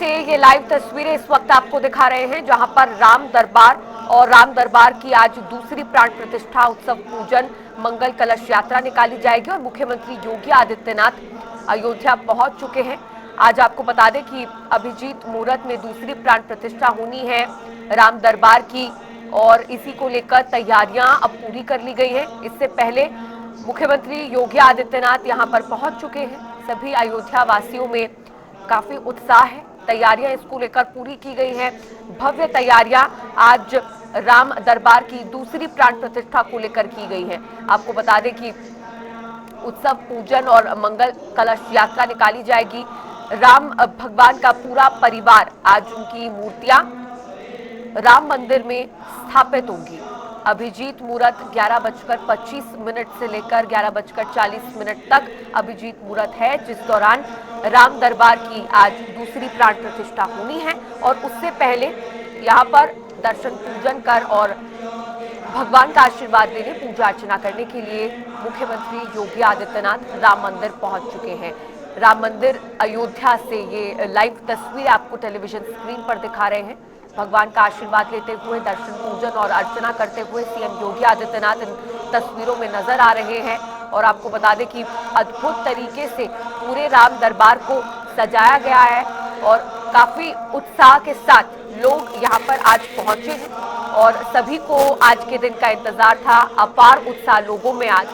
से ये लाइव तस्वीरें इस वक्त आपको दिखा रहे हैं, जहां पर राम दरबार और राम दरबार की आज दूसरी प्राण प्रतिष्ठा उत्सव पूजन मंगल कलश यात्रा निकाली जाएगी और मुख्यमंत्री योगी आदित्यनाथ अयोध्या पहुंच चुके हैं। आज आपको बता दें कि अभिजीत मुहूर्त में दूसरी प्राण प्रतिष्ठा होनी है राम दरबार की, और इसी को लेकर तैयारियां अब पूरी कर ली गई हैं। इससे पहले मुख्यमंत्री योगी आदित्यनाथ यहां पर पहुंच चुके हैं। सभी अयोध्या वासियों में काफी उत्साह है, तैयारियां इसको लेकर पूरी की गई हैं। भव्य तैयारियां आज राम दरबार की दूसरी प्राण प्रतिष्ठा को लेकर की गई है। आपको बता दें कि उत्सव पूजन और मंगल कलश यात्रा निकाली जाएगी। राम भगवान का पूरा परिवार, आज उनकी मूर्तियां राम मंदिर में स्थापित होंगी। अभिजीत मुहूर्त 11:25 से लेकर 11:40 तक अभिजीत मुहूर्त है, जिस दौरान राम दरबार की आज दूसरी प्राण प्रतिष्ठा होनी है। और उससे पहले यहाँ पर दर्शन पूजन कर और भगवान का आशीर्वाद लेने, पूजा अर्चना करने के लिए मुख्यमंत्री योगी आदित्यनाथ राम मंदिर पहुंच चुके हैं। राम मंदिर अयोध्या से ये लाइव तस्वीर आपको टेलीविजन स्क्रीन पर दिखा रहे हैं। भगवान का आशीर्वाद लेते हुए, दर्शन पूजन और अर्चना करते हुए सीएम योगी आदित्यनाथ इन तस्वीरों में नजर आ रहे हैं। और आपको बता दें कि अद्भुत तरीके से पूरे राम दरबार को सजाया गया है और काफी उत्साह के साथ लोग यहाँ पर आज पहुंचे हैं और सभी को आज के दिन का इंतजार था। अपार उत्साह लोगों में आज।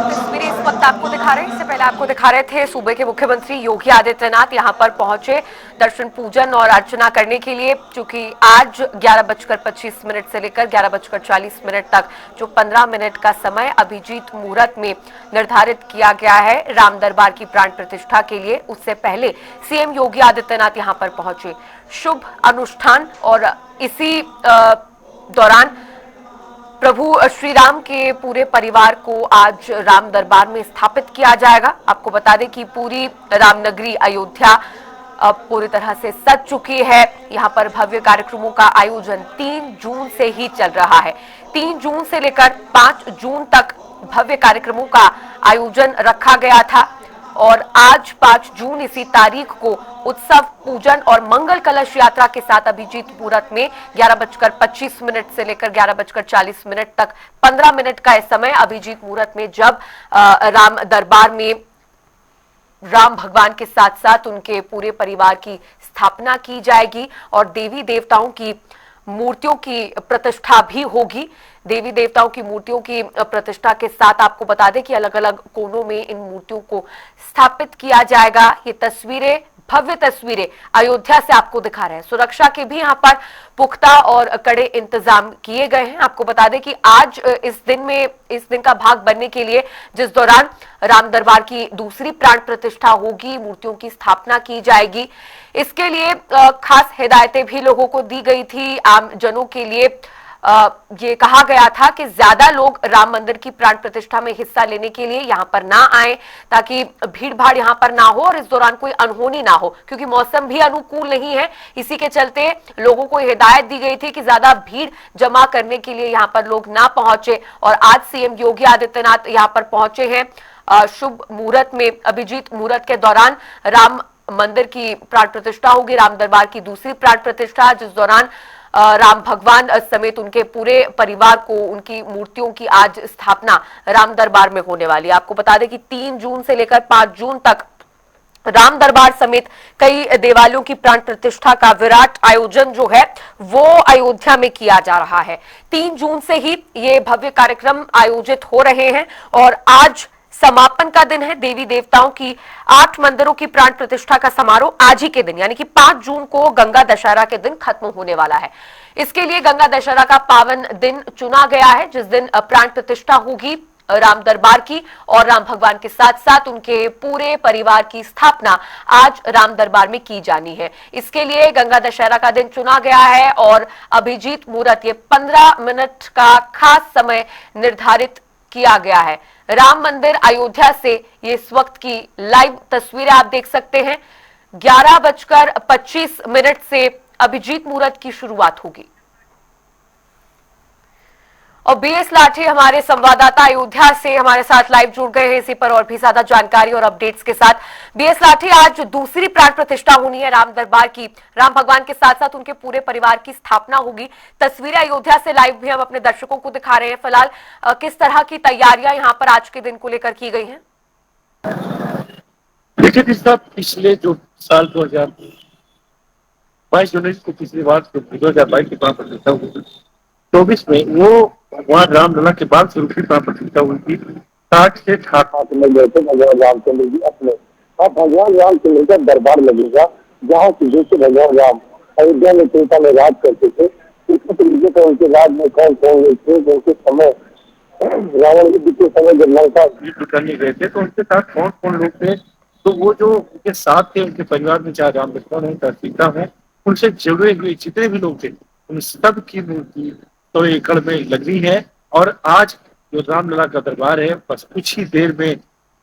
तस्वीरें इस वक्त आपको दिखा रहे हैं। इससे पहले आपको दिखा रहे थे सूबे के मुख्यमंत्री योगी आदित्यनाथ यहां पर पहुंचे दर्शन पूजन और अर्चना करने के लिए। चूंकि आज 11:25 से लेकर 11:40 तक जो 15 मिनट का समय अभिजीत मुहूर्त में निर्धारित किया गया है राम दरबार की प्राण प्रतिष्ठा के लिए, उससे पहले सीएम योगी आदित्यनाथ यहां पर पहुंचे। शुभ अनुष्ठान और इसी दौरान प्रभु श्री राम के पूरे परिवार को आज राम दरबार में स्थापित किया जाएगा। आपको बता दें कि पूरी रामनगरी अयोध्या अब पूरी तरह से सज चुकी है। यहां पर भव्य कार्यक्रमों का आयोजन 3 जून से ही चल रहा है। 3 जून से लेकर 5 जून तक भव्य कार्यक्रमों का आयोजन रखा गया था और आज 5 जून इसी तारीख को उत्सव पूजन और मंगल कलश यात्रा के साथ अभिजीत मुहूर्त में 11:25 से लेकर 11:40 तक 15 मिनट का समय अभिजीत मुहूर्त में जब राम दरबार में राम भगवान के साथ साथ उनके पूरे परिवार की स्थापना की जाएगी और देवी देवताओं की मूर्तियों की प्रतिष्ठा भी होगी। देवी देवताओं की मूर्तियों की प्रतिष्ठा के साथ आपको बता दें कि अलग अलग कोनों में इन मूर्तियों को स्थापित किया जाएगा। ये तस्वीरें, भव्य तस्वीरें अयोध्या से आपको दिखा रहे हैं। सुरक्षा के भी यहाँ पर पुख्ता और कड़े इंतजाम किए गए हैं। आपको बता दें कि आज इस दिन का भाग बनने के लिए, जिस दौरान राम दरबार की दूसरी प्राण प्रतिष्ठा होगी, मूर्तियों की स्थापना की जाएगी, इसके लिए खास हिदायतें भी लोगों को दी गई थी। आम जनों के लिए ये कहा गया था कि ज्यादा लोग राम मंदिर की प्राण प्रतिष्ठा में हिस्सा लेने के लिए यहां पर ना आए, ताकि भीड़ भाड़ यहां पर ना हो और इस दौरान कोई अनहोनी ना हो, क्योंकि मौसम भी अनुकूल नहीं है। इसी के चलते लोगों को हिदायत दी गई थी कि ज्यादा भीड़ जमा करने के लिए यहां पर लोग ना पहुंचे। और आज सीएम योगी आदित्यनाथ यहां पर पहुंचे हैं शुभ मुहूर्त में, अभिजीत मुहूर्त के दौरान राम मंदिर की प्राण प्रतिष्ठा होगी, राम दरबार की दूसरी प्राण प्रतिष्ठा, जिस दौरान राम भगवान समेत उनके पूरे परिवार को, उनकी मूर्तियों की आज स्थापना राम दरबार में होने वाली है। आपको बता दें कि 3 जून से लेकर 5 जून तक राम दरबार समेत कई देवालयों की प्राण प्रतिष्ठा का विराट आयोजन जो है वो अयोध्या में किया जा रहा है। 3 जून से ही ये भव्य कार्यक्रम आयोजित हो रहे हैं और आज समापन का दिन है। देवी देवताओं की 8 मंदिरों की प्राण प्रतिष्ठा का समारोह आज ही के दिन यानी कि 5 जून को गंगा दशहरा के दिन खत्म होने वाला है। इसके लिए गंगा दशहरा का पावन दिन चुना गया है, जिस दिन प्राण प्रतिष्ठा होगी राम दरबार की और राम भगवान के साथ साथ उनके पूरे परिवार की स्थापना आज राम दरबार में की जानी है। इसके लिए गंगा दशहरा का दिन चुना गया है और अभिजीत मुहूर्त ये 15 मिनट का खास समय निर्धारित किया गया है। राम मंदिर अयोध्या से ये इस वक्त की लाइव तस्वीरें आप देख सकते हैं। 11:25 से अभिजीत मुहूर्त की शुरुआत होगी। और बीएस लाठी हमारे संवाददाता अयोध्या से हमारे साथ लाइव जुड़ गए हैं इसी पर और भी ज्यादा जानकारी और अपडेट्स के साथ। बीएस लाठी, आज दूसरी प्राण प्रतिष्ठा होनी है राम दरबार की, राम भगवान के साथ साथ उनके पूरे परिवार की स्थापना होगी। तस्वीरें अयोध्या से लाइव भी हम अपने दर्शकों को दिखा रहे हैं। फिलहाल किस तरह की तैयारियां यहाँ पर आज के दिन को लेकर की गई है? देखिए पिछले जो साल 2022 जनवरी को पिछली बार 2022 की प्राण प्रतिष्ठा हुई, 24 में वो भगवान रामलला के बाद से उनकी प्राण प्रतिष्ठा हुई थी। 60 से 68 में गए थे भगवान रामचंद्र जी अपने, अब भगवान रामचंद्र का दरबार लगेगा जहाँ से जैसे भगवान राम अयोध्या में त्रेता में राज करते थे, उसको तरीके से उनके राज में कौन कौन लोग थे, उनके समय रावण युद्ध के समय जब लंका युद्ध करने गए थे तो उनके साथ कौन कौन लोग थे, तो वो जो उनके साथ थे उनके परिवार में चाहे राम लक्ष्मण है, चाहे सीता है, उनसे जुड़े हुए जितने भी लोग थे उन सब की मूर्ति 100 एकड़ में लगी है। और आज जो रामलला का दरबार है बस कुछ ही देर में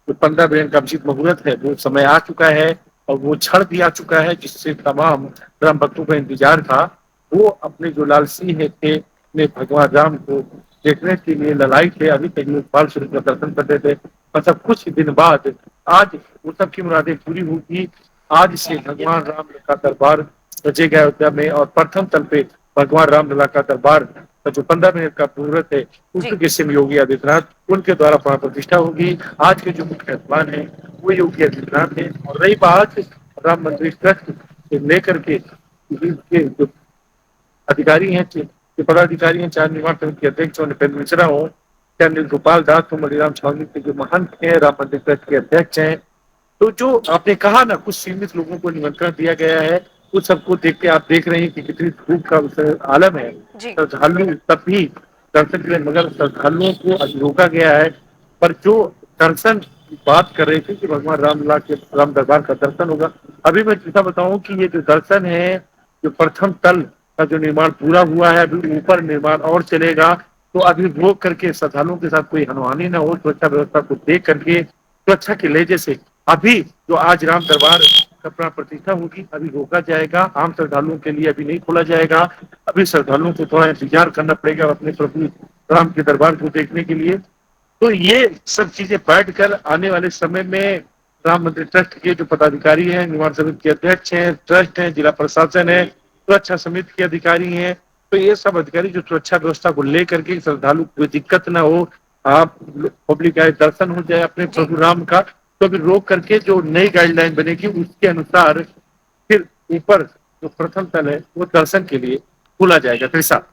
जो 15 मिनट का अभिजीत मुहूर्त है वो समय आ चुका है और वो क्षण भी आ चुका है जिससे तमाम राम भक्तों का इंतजार था। वो अपने जो लालसी है थे ने भगवान राम को देखने के लिए ललाई थे, अभी तक बाल स्वरूप का दर्शन करते थे। मतलब कुछ दिन बाद आज वो सबकी मुरादें पूरी होगी। आज से भगवान राम का दरबार सजेगा अयोध्या में और प्रथम तल पे भगवान रामलला का दरबार का जो 15 मिनट का मुहूर्त है उसके सीएम योगी आदित्यनाथ उनके द्वारा प्राण प्रतिष्ठा होगी। आज के जो मुख्य मेहमान है वो योगी आदित्यनाथ है। और रही बात राम मंदिर ट्रस्ट से लेकर के जो अधिकारी हैं, जो पदाधिकारी हैं, चाहे निर्माण समिति के अध्यक्ष हो निपेंद्र मिश्रा हो, चाहे अनिल गोपाल दास हो, मणिराम छावनी के जो महंत हैं, राम मंदिर ट्रस्ट के अध्यक्ष हैं, तो जो आपने कहा ना कुछ सीमित लोगों को निमंत्रण दिया गया है, उस सबको देख के आप देख रहे हैं कि कितनी धूप का आलम है। श्रद्धालु तब भी दर्शन के लिए, मगर श्रद्धालुओं को आज रोका गया है। पर जो दर्शन बात कर रहे थे कि भगवान रामलला के राम दरबार का दर्शन होगा, अभी मैं जैसा बताऊं कि ये जो दर्शन है, जो प्रथम तल का जो निर्माण पूरा हुआ है, अभी ऊपर निर्माण और चलेगा। तो अभी रोक करके श्रद्धालुओं के साथ कोई अनहोनी न हो, सुरक्षा व्यवस्था को देख करके सुरक्षा के लहजे से अभी जो आज राम दरबार का प्राण प्रतिष्ठा होगी अभी रोका जाएगा। आम श्रद्धालुओं के लिए अभी नहीं खोला जाएगा। अभी श्रद्धालुओं को थोड़ा इंतजार करना पड़ेगा अपने प्रभु राम के दरबार को देखने के लिए। तो ये सब चीजें बैठ कर आने वाले समय में राम मंदिर ट्रस्ट के जो पदाधिकारी हैं, निर्माण समिति के अध्यक्ष हैं, ट्रस्ट हैं, जिला प्रशासन है, सुरक्षा समिति के अधिकारी हैं, तो ये सब अधिकारी जो सुरक्षा व्यवस्था को लेकर के श्रद्धालु कोई दिक्कत ना हो, आप पब्लिक आए दर्शन हो जाए अपने प्रभु राम का, तो अभी रोक करके जो नई गाइडलाइन बनेगी उसके अनुसार फिर ऊपर जो प्रथम तल है वो दर्शन के लिए खोला जाएगा। कृषा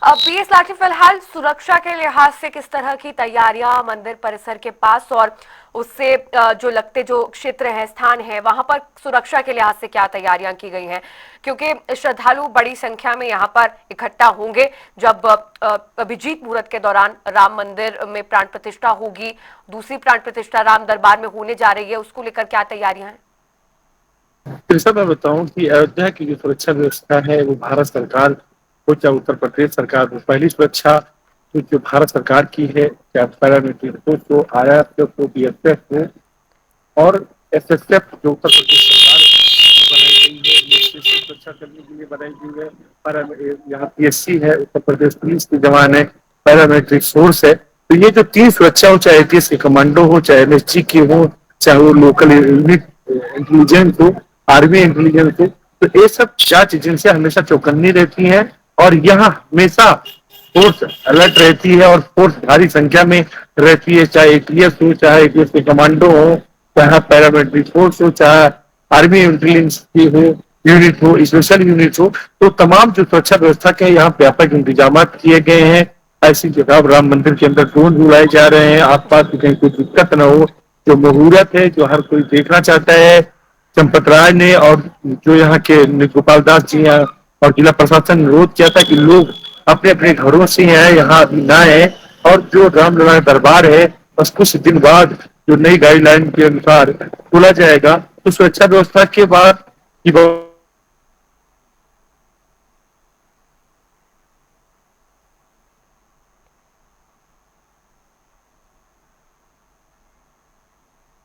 अब बीएस लाठी, फिलहाल सुरक्षा के लिहाज से किस तरह की तैयारियां मंदिर परिसर के पास और उससे जो लगते जो क्षेत्र है, स्थान है, वहां पर सुरक्षा के लिहाज से क्या तैयारियां की गई हैं? क्योंकि श्रद्धालु बड़ी संख्या में यहां पर इकट्ठा होंगे जब अभिजीत मुहूर्त के दौरान राम मंदिर में प्राण प्रतिष्ठा होगी, दूसरी प्राण प्रतिष्ठा राम दरबार में होने जा रही है, उसको लेकर क्या तैयारियां हैं? कृषा मैं बताऊं कि अयोध्या की जो सुरक्षा व्यवस्था है वो भारत सरकार हो, चाहे उत्तर प्रदेश सरकार हो, पहली सुरक्षा तो जो भारत सरकार की है, चाहे पैरामिलिट्री फोर्स हो, आरआरएफ हो, बीएसएफ हो और एसएसएफ जो उत्तर प्रदेश सरकार बनाई गई है, ये स्पेशल सुरक्षा करने के लिए बनाई गई है। पर यहाँ पीएससी है, उत्तर प्रदेश पुलिस के जवान है, पैरामिलिट्री फोर्स है। तो ये जो तीन सुरक्षा हो, चाहे एटीएस के कमांडो हो, चाहे एनएसजी की हो, चाहे वो लोकल यूनिट इंटेलिजेंस हो, आर्मी इंटेलिजेंस हो, तो ये सब जांच एजेंसियां हमेशा चौकन्नी रहती हैं और यहाँ हमेशा फोर्स अलर्ट रहती है और फोर्स भारी संख्या में रहती है, चाहे एटीएस हो, चाहे एटीएस के कमांडो हो, चाहे पैरामिलिट्री फोर्स हो, चाहे आर्मी इंटेलिजेंस की हो, यूनिट हो, स्पेशल यूनिट हो। तो तमाम जो सुरक्षा व्यवस्था के यहाँ व्यापक इंतजाम किए गए हैं। ऐसी जगह राम मंदिर के अंदर ड्रोन उड़ाए जा रहे हैं, आसपास कहीं कोई दिक्कत न हो। जो मुहूर्त है, जो हर कोई देखना चाहता है, चंपत राय ने और जो यहाँ के गोपाल दास जी हैं और जिला प्रशासन ने अनुरोध किया था कि लोग अपने अपने घरों से यहाँ न आए और जो रामलला दरबार है बस कुछ दिन बाद जो नई गाइडलाइन के अनुसार खोला जाएगा। तो सुरक्षा व्यवस्था के बाद की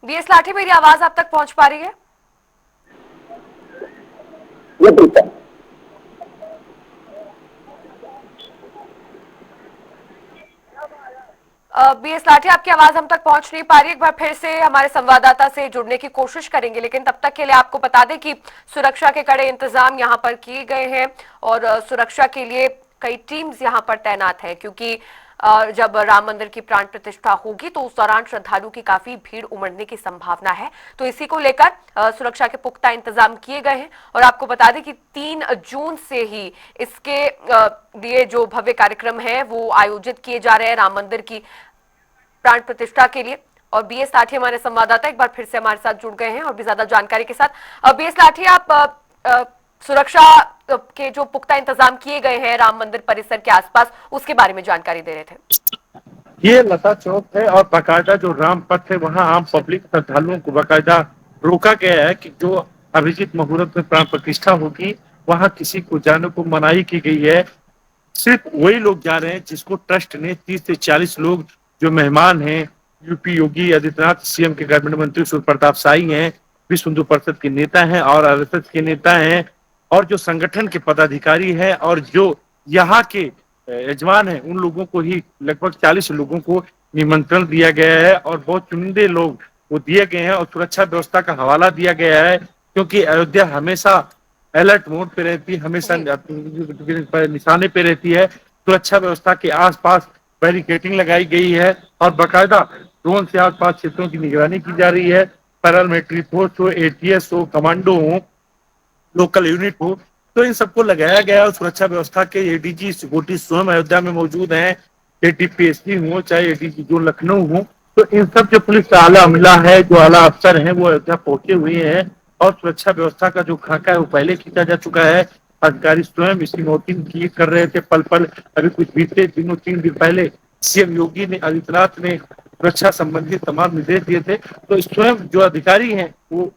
बीएस लाठी, मेरी आवाज आप तक पहुंच पा रही है? बीएस लाठी, आपकी आवाज हम तक पहुंच नहीं पा रही। एक बार फिर से हमारे संवाददाता से जुड़ने की कोशिश करेंगे, लेकिन तब तक के लिए आपको बता दें कि सुरक्षा के कड़े इंतजाम यहां पर किए गए हैं और सुरक्षा के लिए कई टीम्स यहां पर तैनात हैं, क्योंकि जब राम मंदिर की प्राण प्रतिष्ठा होगी तो उस दौरान श्रद्धालुओं की काफी भीड़ उमड़ने की संभावना है। तो इसी को लेकर सुरक्षा के पुख्ता इंतजाम किए गए हैं और आपको बता दें कि 3 जून से ही इसके लिए जो भव्य कार्यक्रम है वो आयोजित किए जा रहे हैं राम मंदिर की प्राण प्रतिष्ठा के लिए। और बीएस लाठी हमारे संवाददाता एक बार फिर से हमारे साथ जुड़ गए हैं और भी ज्यादा जानकारी के साथ। बीएस लाठी, आप सुरक्षा के जो पुख्ता इंतजाम किए गए हैं राम मंदिर परिसर के आसपास, उसके बारे में जानकारी दे रहे थे। ये लता चौक है और बाकायदा जो राम पथ है वहां आम पब्लिक श्रद्धालुओं को बाकायदा रोका गया है कि जो अभिजीत मुहूर्त में प्राण प्रतिष्ठा होगी वहां किसी को जाने को मनाही की गई है। सिर्फ वही लोग जा रहे हैं जिसको ट्रस्ट ने 30 से 40 लोग जो मेहमान हैं, यूपी योगी आदित्यनाथ, सीएम के कैबिनेट मंत्री सूर्य प्रताप शाही हैं, विश्व हिंदू परिषद के नेता हैं और आरएसएस के नेता हैं और जो संगठन के पदाधिकारी हैं और जो यहाँ के यजमान हैं, उन लोगों को ही लगभग 40 लोगों को निमंत्रण दिया गया है और बहुत चुनिंदे लोग वो दिए गए हैं और सुरक्षा व्यवस्था का हवाला दिया गया है, क्योंकि अयोध्या हमेशा अलर्ट मोड पे रहती है, हमेशा निशाने पे रहती है। सुरक्षा व्यवस्था के आसपास बैरिकेटिंग लगाई गई है और बाकायदा ड्रोन से आसपास क्षेत्रों की निगरानी की जा रही है। पैरामिलिट्री फोर्स हो, एटीएस हो, कमांडो हो, लोकल यूनिट हो, तो इन सबको लगाया गया और सुरक्षा व्यवस्था के एडीजी सिक्योरिटी स्वयं अयोध्या में मौजूद हैं। एटीपीएससी हो चाहे एडीजी जो लखनऊ हो, तो इन सब जो पुलिस का आला अमला है, जो आला अफसर हैं, वो अयोध्या पहुंचे हुए हैं और सुरक्षा व्यवस्था का जो खाका है वो पहले खींचा जा चुका है। अधिकारी स्वयं इसकी नोटिंग की कर रहे थे पल पल। अभी कुछ बीते दिनों 3 दिन पहले सीएम योगी ने आदित्यनाथ ने सुरक्षा संबंधी तमाम निर्देश दिए थे, तो स्वयं जो अधिकारी हैं वो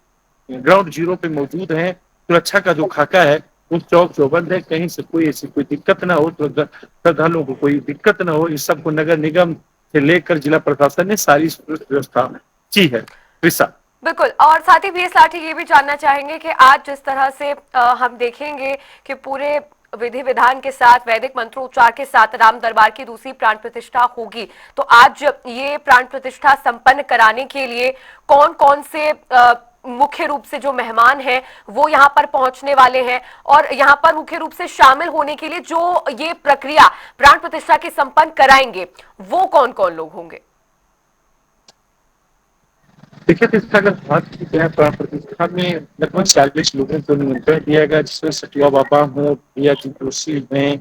ग्राउंड जीरो पे मौजूद हैं। सुरक्षा का जो खाका है उस चौक चौबंद है, कहीं से कोई ऐसी कोई दिक्कत ना हो, तो श्रद्धालुओं को कोई दिक्कत ना हो, इस सब को नगर निगम से लेकर जिला प्रशासन ने सारी व्यवस्था की है। बिल्कुल, और साथ ही बीएस लाठी ये भी जानना चाहेंगे कि आज जिस तरह से हम देखेंगे कि पूरे विधि विधान के साथ, वैदिक मंत्रोच्चार के साथ राम दरबार की दूसरी प्राण प्रतिष्ठा होगी, तो आज ये प्राण प्रतिष्ठा संपन्न कराने के लिए कौन कौन से मुख्य रूप से जो मेहमान हैं वो यहाँ पर पहुंचने वाले हैं और यहाँ पर मुख्य रूप से शामिल होने के लिए जो ये प्रक्रिया प्राण प्रतिष्ठा की संपन्न कराएंगे वो कौन कौन लोग होंगे? देखिए, इसका अगर बात की जाए प्राण प्रतिष्ठा में लगभग 40 लोगों को निमंत्रण दिया गया, जिसमें सचुआ बाबा हो, प्रिया जी जोशी हैं,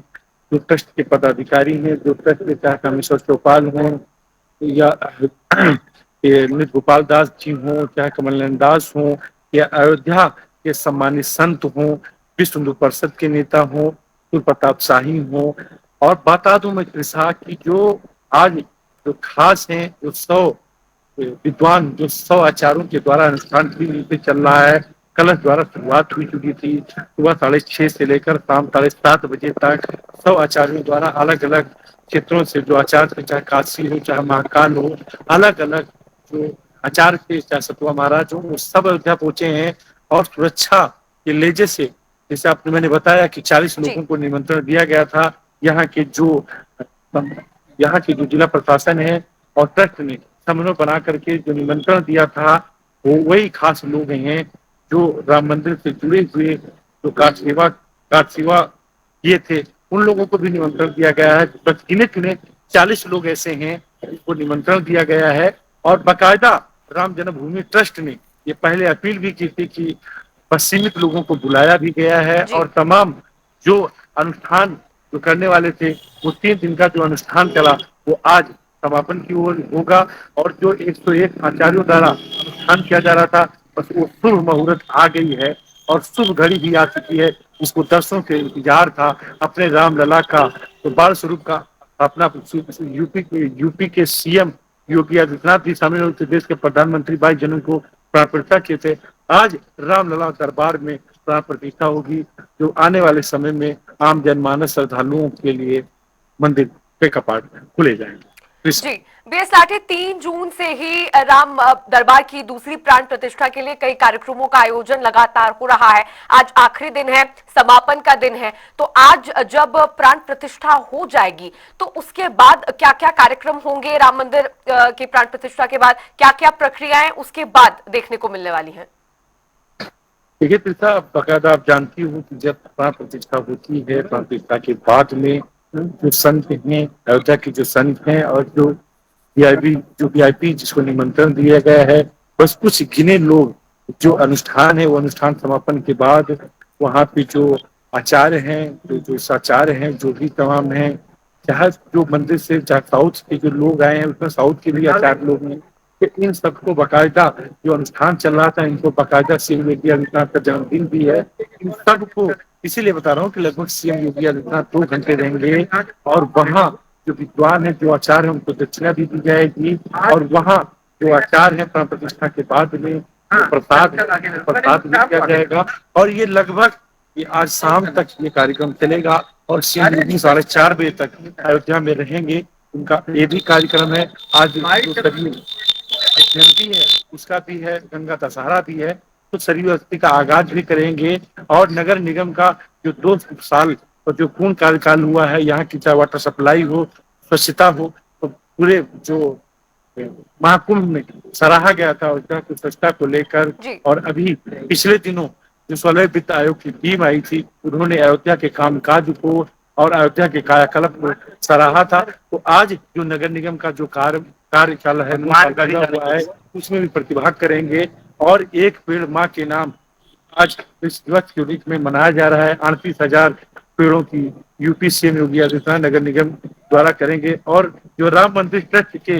जो ट्रस्ट के पदाधिकारी हैं, जो ट्रस्ट के चाहे कामेश्वर चौपाल हों या गोपाल दास जी हों, चाहे कमलनंदन दास हों या अयोध्या के सम्मानित संत हों, विश्व हिंदू परिषद के नेता हों, सूर्य प्रताप शाही हों। और बता दूं मैं कृषा की जो आज जो खास हैं, जो 100 विद्वान, जो 100 आचार्यों के द्वारा अनुष्ठान की नीति चल रहा है, कलश द्वारा शुरुआत हुई चुकी थी। सुबह 6:30 से लेकर शाम 7:30 बजे तक सब आचार्यों द्वारा अलग अलग क्षेत्रों से जो आचार्य थे, चाहे काशी हो चाहे महाकाल हो, अलग अलग जो आचार्य थे, चाहे सतवा महाराज हो, वो सब अयोध्या पहुंचे हैं। और सुरक्षा के लेजे से, जैसे आपने मैंने बताया कि 40 जी। लोगों को निमंत्रण दिया गया था। यहाँ के जो यहाँ की जो जिला प्रशासन है और ट्रस्ट ने समन्वय बना करके जो निमंत्रण दिया था, वो वही खास लोग हैं जो राम मंदिर से जुड़े हुए जो कार सेवा किए थे, उन लोगों को भी निमंत्रण दिया गया है। बस गिने चुने 40 लोग ऐसे हैं जिनको निमंत्रण दिया गया है। और बाकायदा राम जन्मभूमि ट्रस्ट ने ये पहले अपील भी की थी कि बस सीमित लोगों को बुलाया भी गया है। जी। और तमाम जो अनुष्ठान जो करने वाले थे, वो 3 दिन का जो अनुष्ठान चला, वो आज समापन की ओर होगा। और जो 101 आचार्यों द्वारा अनुष्ठान किया जा रहा था, बस वो शुभ मुहूर्त आ गई है और शुभ घड़ी भी आ चुकी है। इसको दर्शकों के इंतजार था अपने रामलला का, तो बाल स्वरूप का अपना यूपी के सीएम योगी आदित्यनाथ भी शामिल हुए थे, देश के प्रधानमंत्री 22 जनवरी को प्राण प्रतिष्ठा किए थे। आज रामलला दरबार में प्राण प्रतिष्ठा होगी, जो आने वाले समय में आम जनमानस श्रद्धालुओं के लिए मंदिर के कपाट खुले जाएंगे। जी। बीएस लाठी, 3 जून से ही राम दरबार की दूसरी प्राण प्रतिष्ठा के लिए कई कार्यक्रमों का आयोजन लगातार हो रहा है। आज आखिरी दिन है, समापन का दिन है, तो आज जब प्राण प्रतिष्ठा हो जाएगी तो उसके बाद क्या क्या कार्यक्रम होंगे? राम मंदिर की प्राण प्रतिष्ठा के बाद क्या क्या प्रक्रियाएं उसके बाद देखने को मिलने वाली हैं? देखिए तीर्था, बाकायदा आप जानती हूँ कि जब प्राण प्रतिष्ठा होती है, प्राण प्रतिष्ठा के बाद में जो संत हैं, अयोध्या के जो संत हैं और जो वीआईपी जिसको निमंत्रण दिया गया है, बस कुछ गिने लोग, जो अनुष्ठान है वो अनुष्ठान समापन के बाद वहाँ पे जो आचार्य हैं, जो साचार्य हैं, जो भी तमाम हैं, चाहे जो मंदिर से चाहे साउथ के जो लोग आए हैं, उसमें साउथ के भी आचार्य लोग हैं, कि इन सबको बाकायदा जो अनुष्ठान चल रहा था, इनको बाकायदा सीएम योगी आदित्यनाथ का जन्मदिन भी है, इन सबको इसीलिए बता रहा हूँ कि लगभग सीएम योगी आदित्यनाथ 2 घंटे रहेंगे। और वहाँ जो विद्वान है, जो आचार्य है, उनको दक्षिणा भी दी जाएगी। और वहाँ जो आचार्य है, प्राण प्रतिष्ठा के बाद में प्रसाद भी किया जाएगा। और ये लगभग ये आज शाम तक ये कार्यक्रम चलेगा और सीएम योगी 4:30 बजे तक अयोध्या में रहेंगे। उनका ये भी कार्यक्रम है। आज जो जयंती है उसका भी है, गंगा दशहरा भी है, तो सरयू अस्थि का आगाज भी करेंगे। और नगर निगम का जो 2 साल और जो पूर्ण कार्यकाल हुआ है, यहाँ की चाहे वाटर सप्लाई हो, स्वच्छता हो, तो पूरे जो महाकुंभ में सराहा गया था उस तरह की स्वच्छता को लेकर। जी। और अभी पिछले दिनों जो 16वें वित्त आयोग की टीम आई थी, उन्होंने अयोध्या के कामकाज को और अयोध्या के कायाकल्प को सराहा था। तो आज जो नगर निगम का जो कार्यकाल है हुआ है, उसमें भी प्रतिभाग करेंगे। और एक पेड़ माँ के नाम आज इस दिवस के रूप में मनाया जा रहा है। 38,000 पेड़ों की यूपी सीएम योगी आदित्यनाथ नगर निगम द्वारा करेंगे। और जो राम मंदिर ट्रस्ट के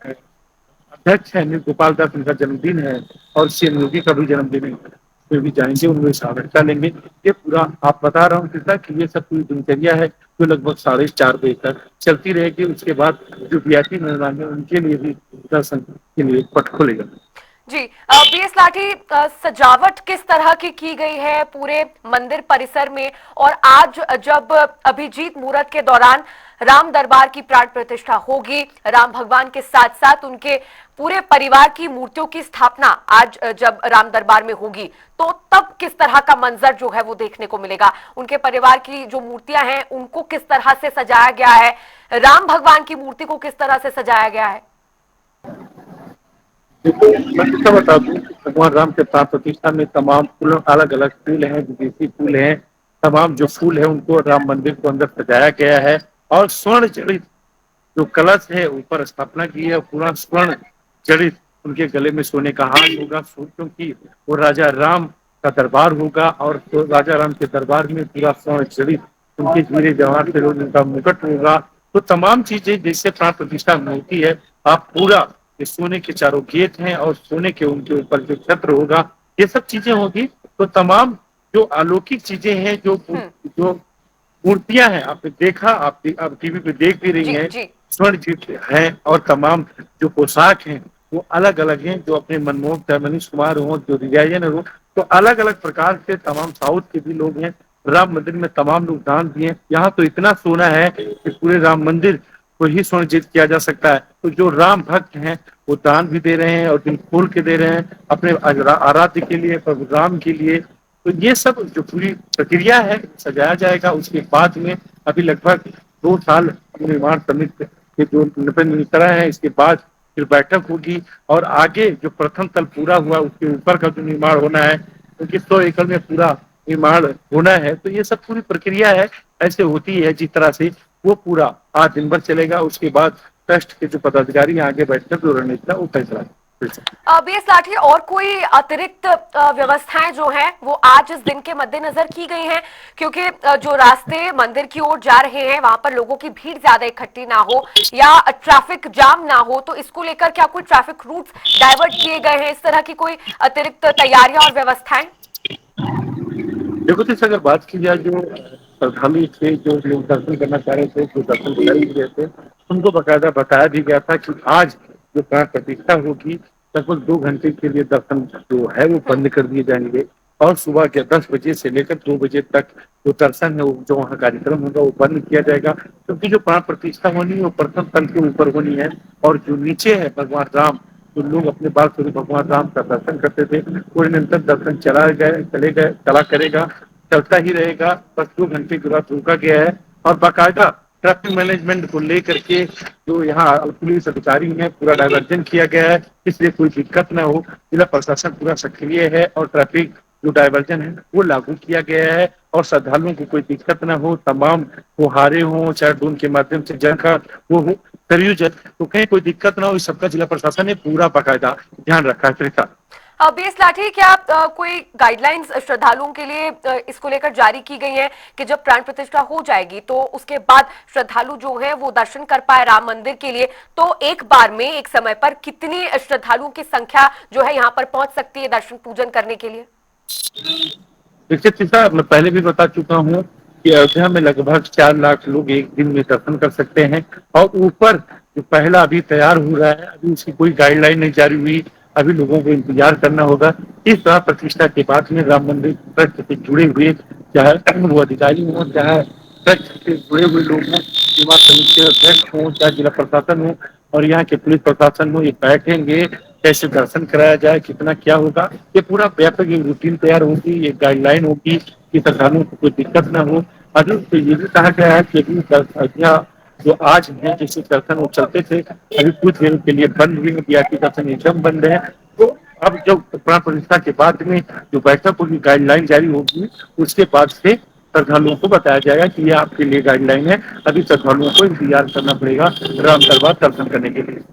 अध्यक्ष है गोपाल दास, उनका जन्मदिन है और सीएम योगी का भी जन्मदिन है, उसमें भी जाएंगे, उनमें शामिलता लेंगे। ये पूरा आप बता रहा हूँ कि ये सब पूरी दिनचर्या है जो लगभग 4:30 बजे तक चलती रहेगी। उसके बाद जो वीआईपी मेहमान है उनके लिए भी दर्शन के लिए पट खुलेगा। जी। बीएस लाठी, सजावट किस तरह की गई है पूरे मंदिर परिसर में? और आज जब अभिजीत मुहूर्त के दौरान राम दरबार की प्राण प्रतिष्ठा होगी, राम भगवान के साथ साथ उनके पूरे परिवार की मूर्तियों की स्थापना आज जब राम दरबार में होगी, तो तब किस तरह का मंजर जो है वो देखने को मिलेगा? उनके परिवार की जो मूर्तियां हैं उनको किस तरह से सजाया गया है? राम भगवान की मूर्ति को किस तरह से सजाया गया है? देखो, मैं कितना बता दूं, भगवान राम के प्राण प्रतिष्ठा में तमाम फूल, अलग अलग फूल हैं, विदेशी फूल हैं, तमाम जो फूल है उनको राम मंदिर को अंदर सजाया गया है। और स्वर्ण जड़ित जो कलश है ऊपर स्थापना की है, पूरा स्वर्ण जड़ित उनके गले में सोने का हार होगा, क्योंकि वो राजा राम का दरबार होगा। और तो राजा राम के दरबार में पूरा स्वर्ण जड़ित उनके हीरे जवाहर से उनका मुकुट होगा। तो तमाम चीजें जैसे प्राण प्रतिष्ठा में होती है, आप पूरा ये सोने के चारों गेट हैं और सोने के उनके ऊपर जो छत्र होगा, ये सब चीजें होगी। तो तमाम जो अलौकिक चीजें हैं, जो मूर्तियां हैं, आपने देखा, आप टीवी पे देख भी रही जी। हैं, जी। स्वर्ण जीत हैं। और तमाम जो पोशाक हैं वो अलग अलग हैं, जो अपने मनमोहक, चाहे मनीष कुमार हो, जो डिजाइनर हो, तो अलग अलग प्रकार से तमाम साउथ के भी लोग हैं, राम मंदिर में तमाम लोग दान दिए। यहाँ तो इतना सोना है कि पूरे राम मंदिर को ही सुनिश्चित किया जा सकता है। तो जो राम भक्त हैं वो दान भी दे रहे हैं और दिल खोल के दे रहे हैं अपने आराध्य के लिए, प्रभु राम के लिए। तो ये सब जो पूरी प्रक्रिया है सजाया जाएगा। उसके बाद में अभी लगभग 2 साल निर्माण समिति के जो निकला है, इसके बाद फिर बैठक होगी और आगे जो प्रथम तल पूरा हुआ उसके ऊपर का जो निर्माण होना है, क्योंकि 100 एकड़ में पूरा निर्माण होना है। तो ये सब पूरी प्रक्रिया है, ऐसे होती है जिस तरह से वो पूरा 8 दिन भर चलेगा। उसके बाद ट्रस्ट के जो पदाधिकारी आगे बैठकर जो रणनीति वो फैसला। बीएस लाठी, और कोई अतिरिक्त व्यवस्थाएं जो हैं वो आज इस दिन के मद्देनजर की गई हैं, क्योंकि जो रास्ते मंदिर की ओर जा रहे हैं वहां पर लोगों की भीड़ ज्यादा इकट्ठी ना हो या ट्रैफिक जाम ना हो, तो इसको लेकर क्या कोई ट्रैफिक रूट्स डाइवर्ट किए गए हैं, इस तरह की कोई अतिरिक्त तैयारियां और व्यवस्थाएं? देखो तो अगर बात की जाए, जो श्रद्धालु थे जो लोग दर्शन करना चाह रहे थे, जो दर्शन कर ही रहे थे, उनको बकायदा बताया भी गया था कि आज जो प्राण प्रतिष्ठा होगी लगभग 2 घंटे के लिए दर्शन जो है वो बंद कर दिए जाएंगे और सुबह के 10 बजे से लेकर 2 बजे तक जो दर्शन है जो वहाँ कार्यक्रम होगा वो बंद किया जाएगा। क्योंकि जो प्राण प्रतिष्ठा होनी है वो प्रथम तल के ऊपर होनी है और जो नीचे है भगवान राम, तो लोग अपने बाल स्वरूप भगवान राम का दर्शन करते थे। कोई निरंतर दर्शन चला करेगा, चलता ही रहेगा। बस 2 घंटे के बाद रोका गया है और बाकायदा ट्रैफिक मैनेजमेंट को लेकर के जो यहाँ पुलिस अधिकारी हैं पूरा डायवर्जन किया गया है, इसलिए कोई दिक्कत न हो। जिला प्रशासन पूरा सक्रिय है और ट्रैफिक जो डायवर्जन है वो लागू किया गया है और श्रद्धालुओं को कोई दिक्कत न हो। तमाम फुहारे हों चाहे ड्रोन के माध्यम से जल का वो हो प्रयोजन, तो कहीं कोई दिक्कत ना हो, इस सबका जिला प्रशासन ने पूरा बाकायदा ध्यान रखा है। बीएस लाठी, क्या कोई गाइडलाइंस श्रद्धालुओं के लिए इसको लेकर जारी की गई है कि जब प्राण प्रतिष्ठा हो जाएगी तो उसके बाद श्रद्धालु जो है वो दर्शन कर पाए राम मंदिर के लिए, तो एक बार में एक समय पर कितनी श्रद्धालुओं की संख्या जो है यहाँ पर पहुंच सकती है दर्शन पूजन करने के लिए? मैं पहले भी बता चुका हूँ कि अयोध्या में लगभग 4 लाख लोग एक दिन में दर्शन कर सकते हैं और ऊपर जो पहला अभी तैयार हो रहा है, अभी उसकी कोई गाइडलाइन नहीं जारी हुई, अभी लोगों को इंतजार करना होगा। इस तरह प्रतिष्ठा के बाद में राम मंदिर ट्रस्ट से जुड़े हुए चाहे वो अधिकारी हों चाहे ट्रस्ट से जुड़े हुए लोग हों, निर्माण समिति के अध्यक्ष हों चाहे जिला प्रशासन हो और यहाँ के पुलिस प्रशासन हो, ये बैठेंगे कैसे दर्शन कराया जाए, कितना क्या होगा, ये पूरा व्यापक एक रूटीन तैयार होगी, ये गाइडलाइन होगी कि श्रद्धालुओं को कोई दिक्कत ना हो। अभी तो ये भी कहा गया है कि अयोध्या जो आज है जिससे दर्शन वो चलते थे अभी कुछ देर के लिए बंद हुए, वीआईपी दर्शन एकदम बंद है। तो अब जब प्राण प्रतिष्ठा के बाद में जो बैठक होगी गाइडलाइन जारी होगी, उसके बाद से श्रद्धालुओं को बताया जाएगा कि ये आपके लिए गाइडलाइन है। अभी श्रद्धालुओं को इंतजार करना पड़ेगा राम दरबार दर्शन करने के लिए।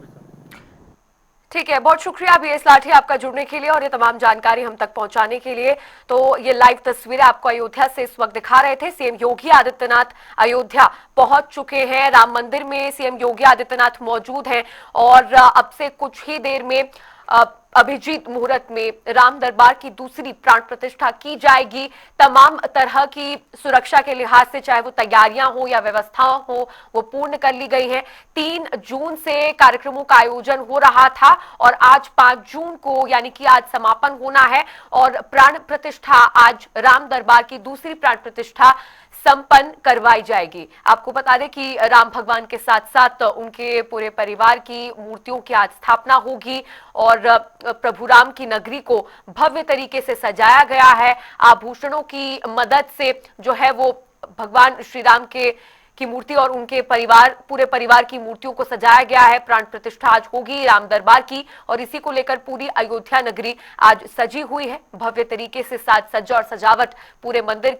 ठीक है, बहुत शुक्रिया बीएस लाठी आपका जुड़ने के लिए और ये तमाम जानकारी हम तक पहुंचाने के लिए। तो ये लाइव तस्वीरें आपको अयोध्या से इस वक्त दिखा रहे थे। सीएम योगी आदित्यनाथ अयोध्या पहुंच चुके हैं। राम मंदिर में सीएम योगी आदित्यनाथ मौजूद हैं और अब से कुछ ही देर में अभिजीत मुहूर्त में राम दरबार की दूसरी प्राण प्रतिष्ठा की जाएगी। तमाम तरह की सुरक्षा के लिहाज से चाहे वो तैयारियां हो या व्यवस्थाएं हो वो पूर्ण कर ली गई हैं। 3 जून से कार्यक्रमों का आयोजन हो रहा था और आज 5 जून को यानी कि आज समापन होना है और प्राण प्रतिष्ठा आज राम दरबार की दूसरी प्राण प्रतिष्ठा संपन्न करवाई जाएगी। आपको बता दें कि राम भगवान के साथ साथ उनके पूरे परिवार की मूर्तियों की आज स्थापना होगी और प्रभु राम की नगरी को भव्य तरीके से सजाया गया है। आभूषणों की मदद से जो है वो भगवान श्री राम की मूर्ति और उनके पूरे परिवार की मूर्तियों को सजाया गया है। प्राण प्रतिष्ठा आज होगी राम दरबार की और इसी को लेकर पूरी अयोध्या नगरी आज सजी हुई है। भव्य तरीके से साज सज्जा और सजावट पूरे मंदिर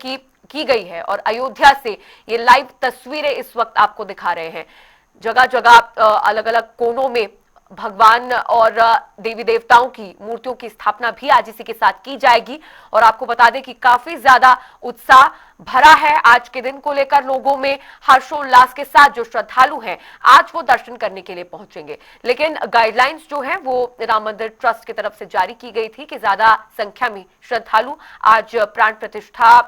की गई है और अयोध्या से ये लाइव तस्वीरें इस वक्त आपको दिखा रहे हैं। जगह जगह अलग अलग कोनों में भगवान और देवी देवताओं की मूर्तियों की स्थापना भी आज इसी के साथ की जाएगी और आपको बता दें कि काफी ज्यादा उत्साह भरा है आज के दिन को लेकर लोगों में। हर्षोल्लास के साथ जो श्रद्धालु हैं आज वो दर्शन करने के लिए पहुंचेंगे, लेकिन गाइडलाइंस जो है वो राम मंदिर ट्रस्ट की तरफ से जारी की गई थी कि ज्यादा संख्या में श्रद्धालु आज प्राण प्रतिष्ठा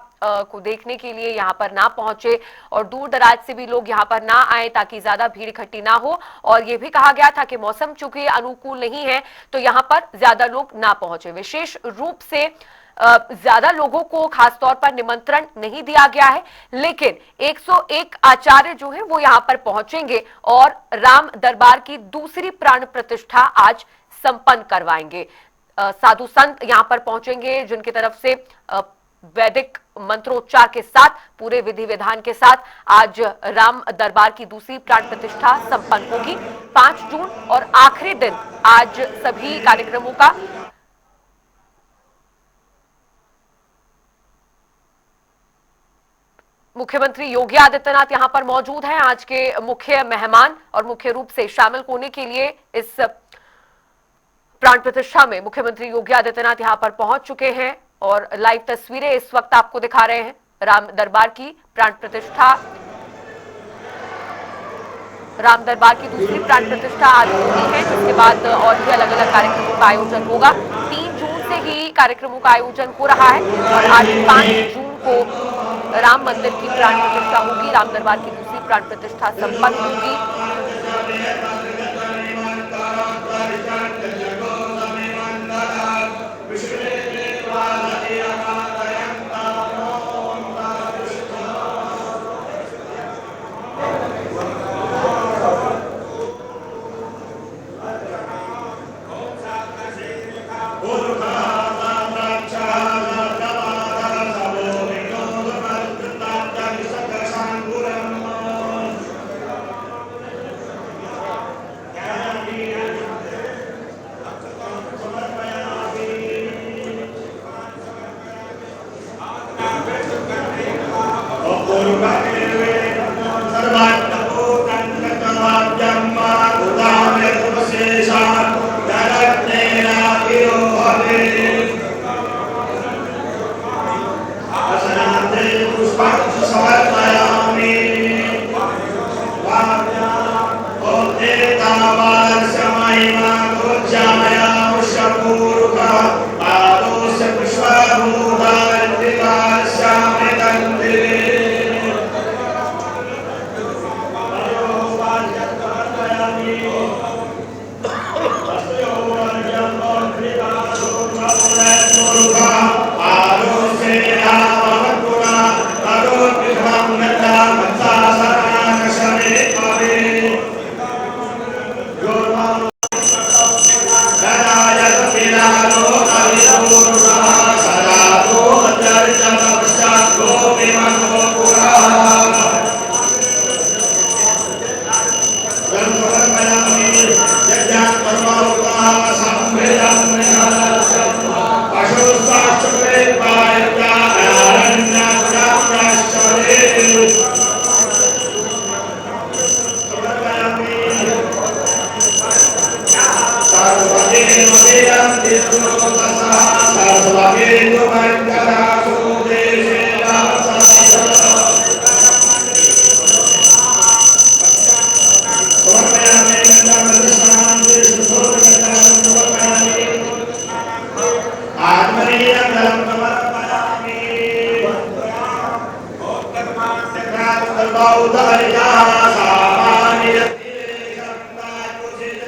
को देखने के लिए यहाँ पर ना पहुंचे और दूर दराज से भी लोग यहाँ पर ना आए ताकि ज्यादा भीड़ इकट्ठी ना हो। और ये भी कहा गया था कि मौसम चूंकि अनुकूल नहीं है तो यहाँ पर ज्यादा लोग ना पहुंचे। विशेष रूप से ज्यादा लोगों को खास तौर पर निमंत्रण नहीं दिया गया है, लेकिन 101 आचार्य जो है वो यहां पर पहुंचेंगे और राम दरबार की दूसरी प्राण प्रतिष्ठा आज संपन्न करवाएंगे। साधु संत यहां पर पहुंचेंगे जिनकी तरफ से वैदिक मंत्रोच्चार के साथ, पूरे विधि विधान के साथ आज राम दरबार की दूसरी प्राण प्रतिष्ठा संपन्न होगी 5 जून, और आखिरी दिन आज सभी कार्यक्रमों का मुख्यमंत्री योगी आदित्यनाथ यहां पर मौजूद हैं। आज के मुख्य मेहमान और मुख्य रूप से शामिल होने के लिए इस प्राण प्रतिष्ठा में मुख्यमंत्री योगी आदित्यनाथ यहां पर पहुंच चुके हैं और लाइव तस्वीरें इस वक्त आपको दिखा रहे हैं। राम दरबार की प्राण प्रतिष्ठा, राम दरबार की दूसरी प्राण प्रतिष्ठा आज होनी है, जिसके बाद और भी अलग अलग कार्यक्रमों का आयोजन होगा। 3 जून से ही कार्यक्रमों का आयोजन हो रहा है और आज 5 जून को राम मंदिर की प्राण प्रतिष्ठा होगी, राम दरबार की दूसरी प्राण प्रतिष्ठा संपन्न होगी।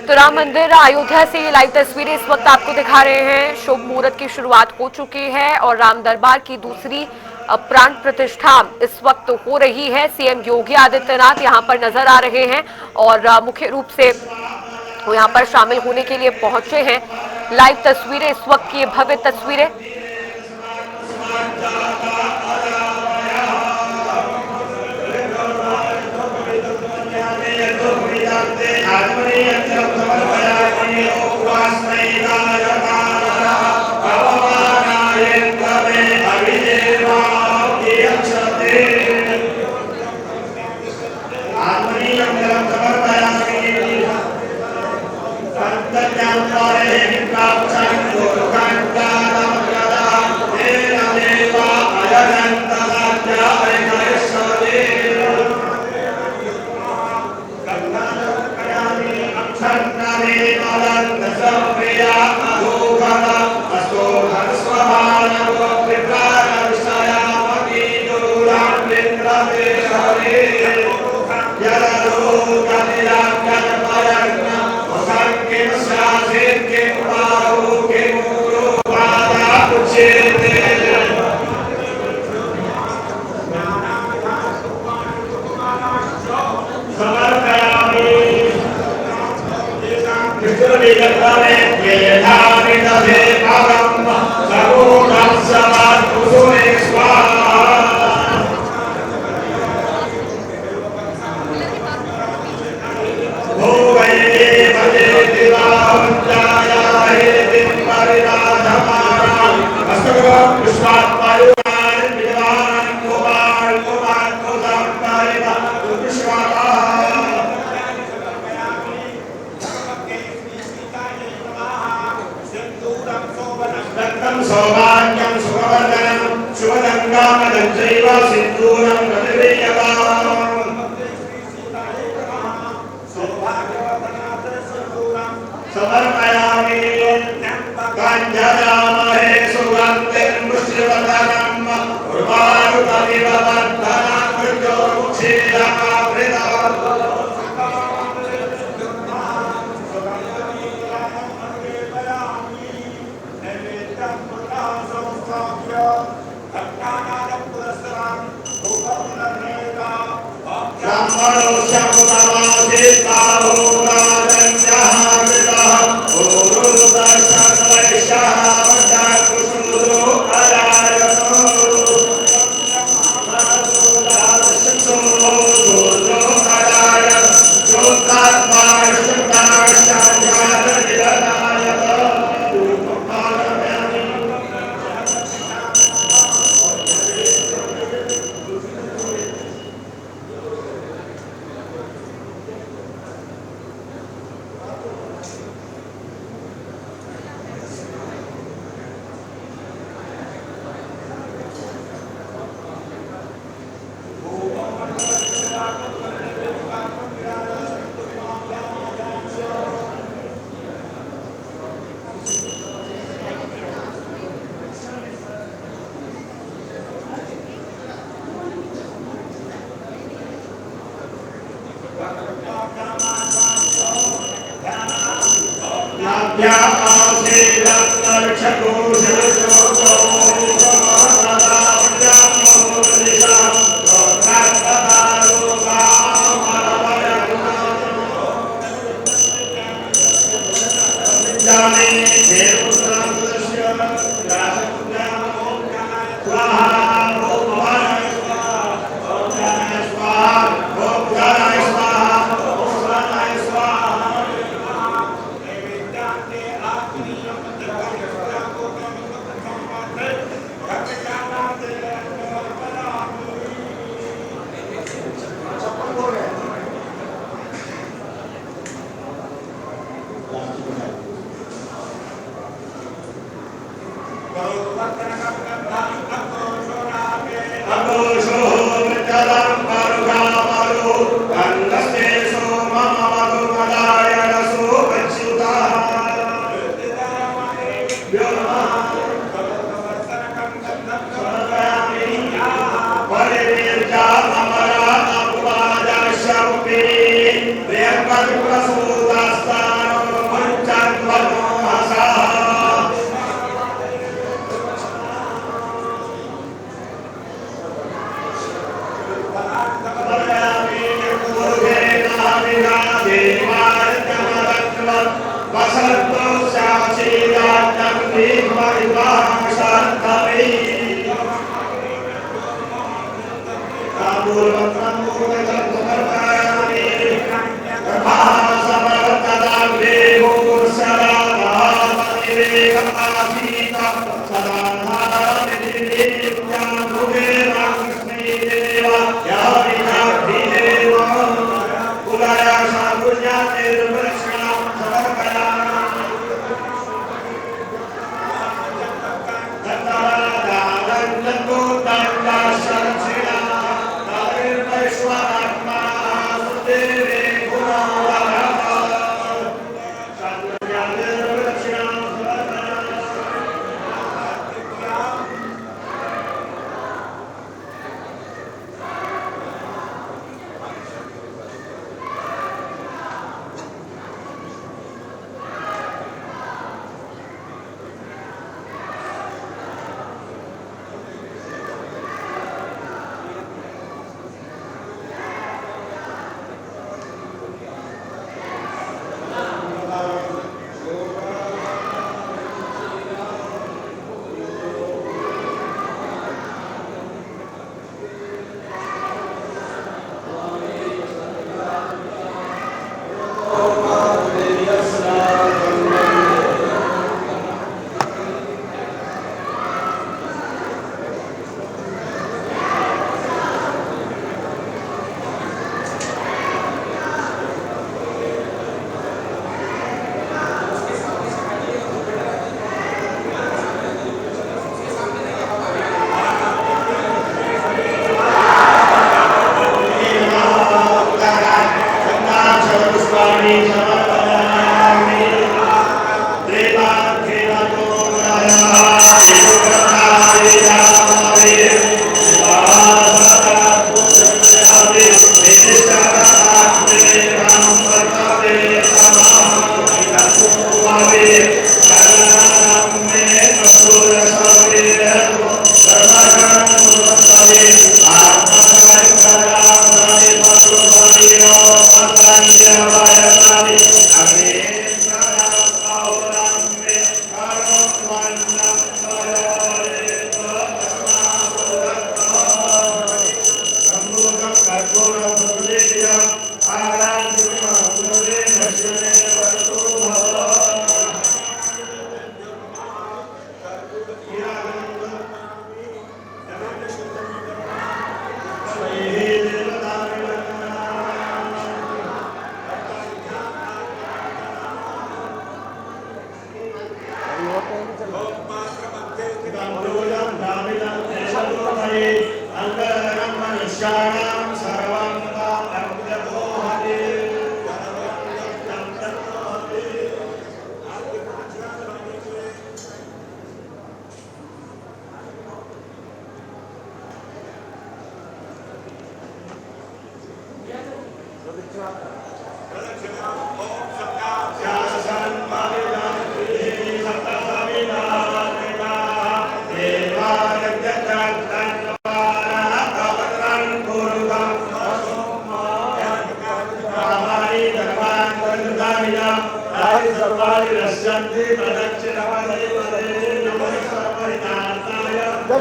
तो राम मंदिर अयोध्या से ये लाइव तस्वीरें इस वक्त आपको दिखा रहे हैं। शुभ मुहूर्त की शुरुआत हो चुकी है और राम दरबार की दूसरी प्राण प्रतिष्ठा इस वक्त हो रही है। सीएम योगी आदित्यनाथ यहां पर नजर आ रहे हैं और मुख्य रूप से वो यहां पर शामिल होने के लिए पहुंचे हैं। लाइव तस्वीरें इस वक्त की भव्य तस्वीरें। सौभाग्यं सुखवर्धनं शुभदङ्गामदं चैव सिन्दूरं प्रतिवेयताम् समर्पयामि काञ्चनामहे सुगन्धिं पुष्टिवर्धनम् उर्वारुकमिव वर्धनं मृत्योर्मुक्षीयकावृतम्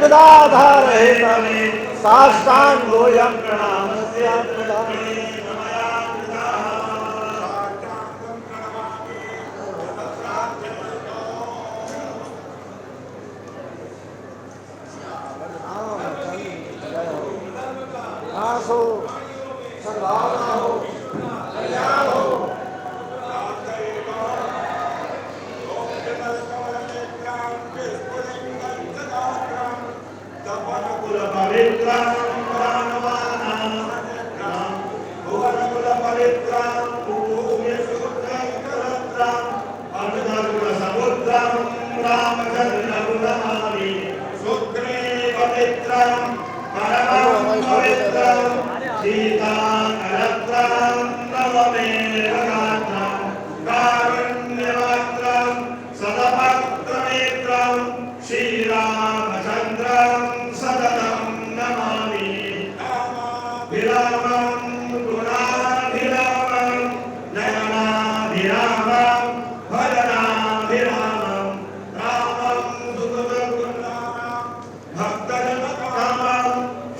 जगदाधार हे तमे साष्टांगोऽयं प्रणामस्यात्मदाने नाश हो, संभावना हो, कल्याण हो। श्रीरामचन्द्रं सततं नमामि विरामं गुणाभिरामं नयनाभिरामं भजनाभिरामं रामं सुकृतगुणानां भक्तजनकामं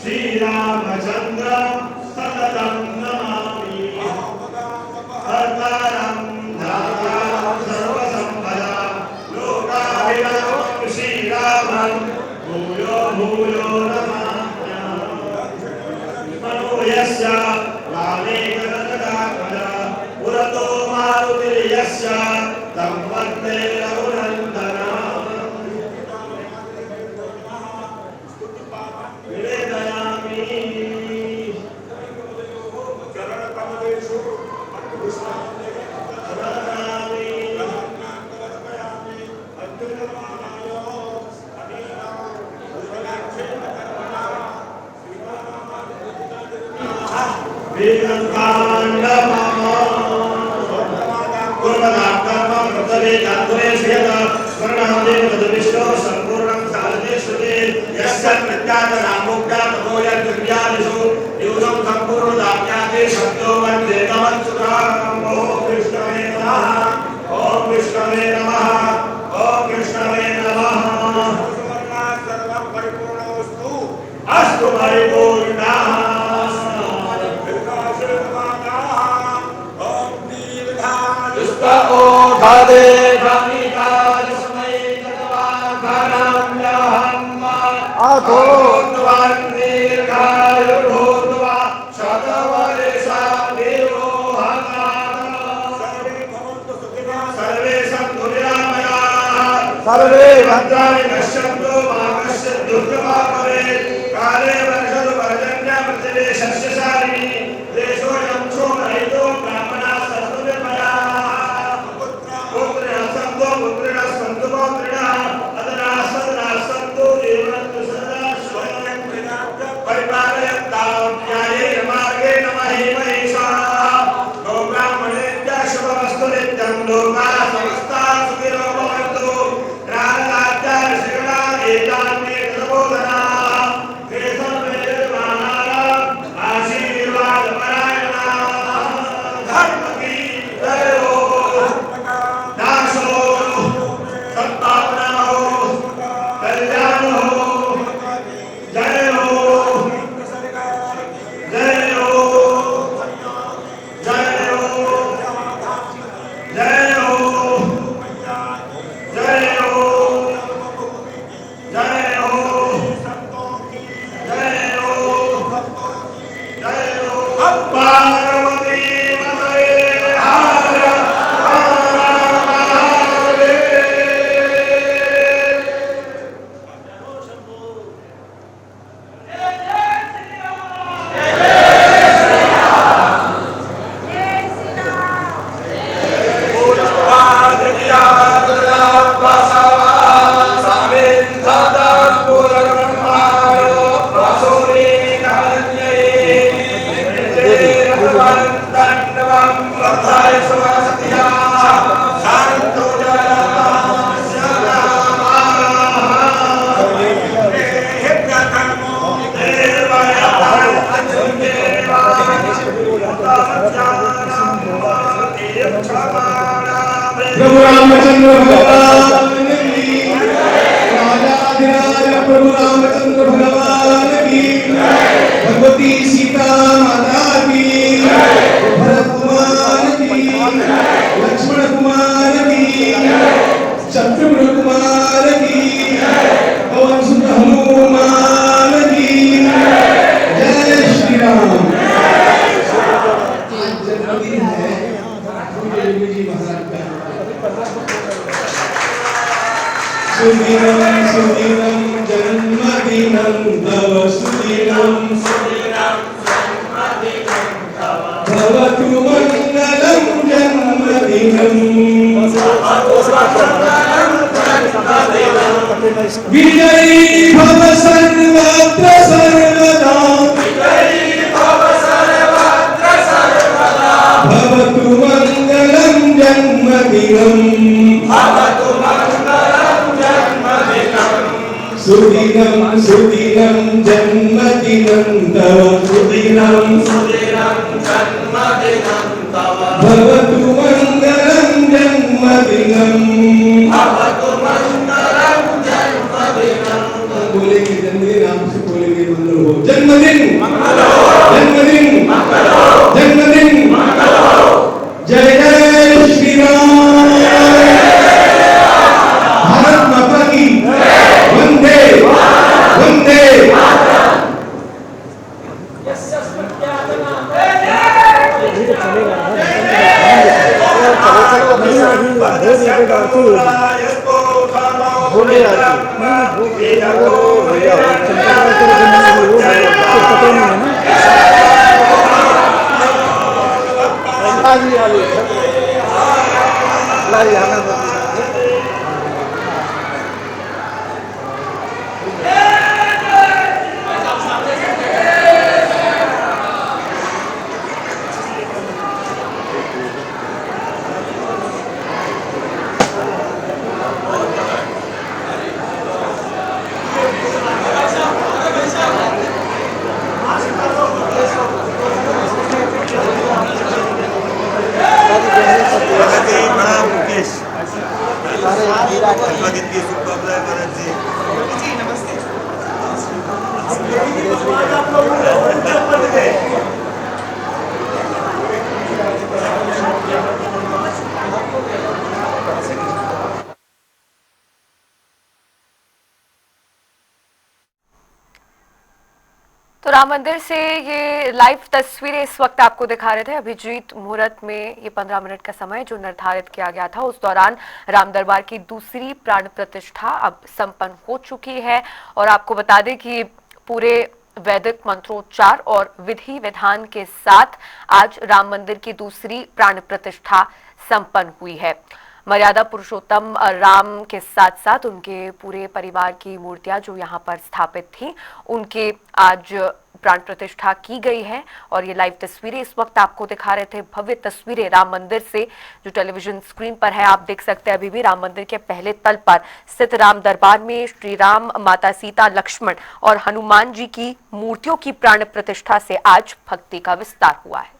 श्रीरामचन्द्रं सततं नमामि कर्तारं दातारं सर्वसम्पदा लोकाभिरामं श्रीरामं भूयो भूयो नमामि यस्य रामे गणगदात्मजा पुरतो मारुतिर्यस्य तं वन्दे रघुनन्दनम् निवेदयामि चरणकमलेषु शरणामि अस्तु परिपूर्णः ओधादे अथो सर्वे भद्राणि पश्यन्तु मा कश्चित् दुर्गमा भवेत् काले वर्षतु पर्जन्य पृथिवी शस्यशालिनी देशोऽयं क्षोभरहितो ब्राह्मणाः सन्तु निर्मलाः पुत्रिणः सन्तु पुत्रिणः सन्तु पौत्रिणः अदनाः सन्तु जीवन्तु सदा स्वयं परिपालयन्तां न्यायेन मार्गेण महीमहेशाः गो ब्राह्मणेभ्यः शुभमस्तु नित्यं लोकाः समस्ताः सुखिनो भवन्तु आशीर्वाद सुदिनं सुदिनं जन्मदिनं तव सुदिनं भवतु मङ्गलं जन्मदिनं विजयी भव सर्वत्र सर्वदा भवतु मङ्गलं जन्मदिनं सुदिनं सुदिनं जन्मदिनं तव सुदिनं भवतु मङ्गलं जन्मदिनं बोलेंगे जन्मदिन आपसे बोलेंगे मंगल हो जन्मदिन जन्मदिन जन्मदिन जय जय श्री राम भारत माता की वंदे वंदे तो राम मंदिर से ये लाइव तस्वीरें इस वक्त आपको दिखा रहे थे। अभिजीत मुहूर्त में ये 15 मिनट का समय जो निर्धारित किया गया था, उस दौरान राम दरबार की दूसरी प्राण प्रतिष्ठा अब संपन्न हो चुकी है। और आपको बता दें कि पूरे वैदिक मंत्रोच्चार और विधि विधान के साथ आज राम मंदिर की दूसरी प्राण प्रतिष्ठा संपन्न हुई है। मर्यादा पुरुषोत्तम राम के साथ साथ उनके पूरे परिवार की मूर्तियां जो यहाँ पर स्थापित थी, उनके आज प्राण प्रतिष्ठा की गई है। और ये लाइव तस्वीरें इस वक्त आपको दिखा रहे थे, भव्य तस्वीरें राम मंदिर से जो टेलीविजन स्क्रीन पर है। आप देख सकते हैं अभी भी राम मंदिर के पहले तल पर स्थित राम दरबार में श्री राम, माता सीता, लक्ष्मण और हनुमान जी की मूर्तियों की प्राण प्रतिष्ठा से आज भक्ति का विस्तार हुआ है।